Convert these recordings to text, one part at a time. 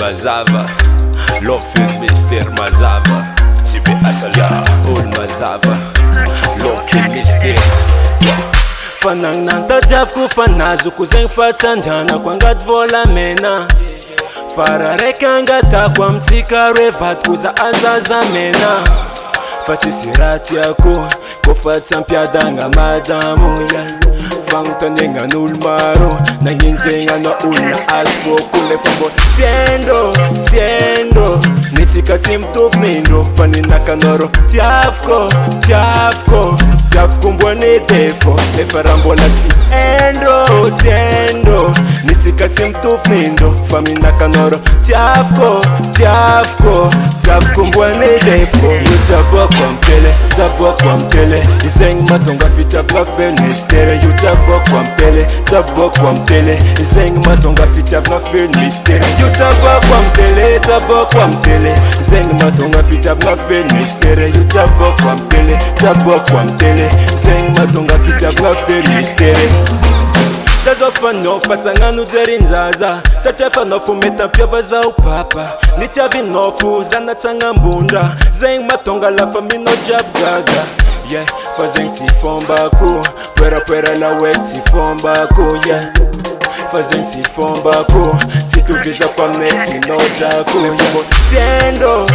mazava, love and mister mazava. CP Asalia, all mazava, love and mister. Fanang nanta javku fanazu kuzeng fatsandana kwangat vola mena. Fararekanga takwa mtsika revat kuza azaza mena. Fatsisirati yako kofatsa mpiadanga madamu ya fangtanenga nulmaro nanginzenga na ulna asfo kule fambo siendo nitsika timtuf mindo fanina kanoro tiafko mbwane defo lefarambola tiendo nitsika timtuf mindo famina kanoro tiafko mbwane defo Zabok kwa mtele Izeng matonga fita vrafe mistere You zabok kwa mtele Izeng matonga fita vrafe mistere You zabok kwa mtele Izeng matonga fita vrafe mistere You zabok kwa mtele Izeng matonga fita vrafe mistere Zazo fano fatsanganu zerinzaza Satefa nofu metampyaba za upapa Nityavi nofu zanatsanga mbunda Zeng matonga la famino jabgaga Yeah, fazeng tifombako Pwera la we tifombako Yeah Fazeng tifombako Situviza kwa mnexi no jako Tiendo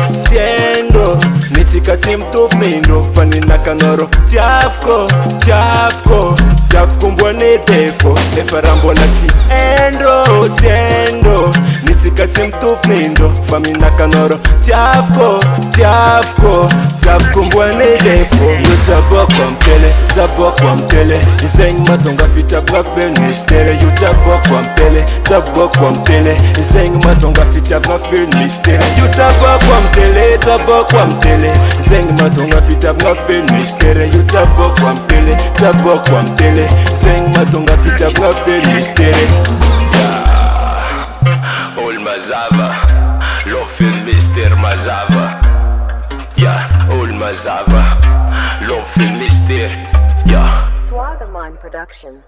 Nitsika timtuf mindo Fanina kanoro Tiafko mbwane defo lefarambola tiendo nitsika timtuf mindo famina kanoro tiafko mbwane defo You zabok kwa mtele Izeng matonga fita vrafe mistere You zabok kwa mtele Izeng matonga fita vrafe mistere You zabok kwa mtele Izeng matonga fita vrafe mistere You zabok kwa mtele Zeng matonga fita vrafe mistere All mazava, love and mister mazava. All mazava, love and mister. Swagaman Production.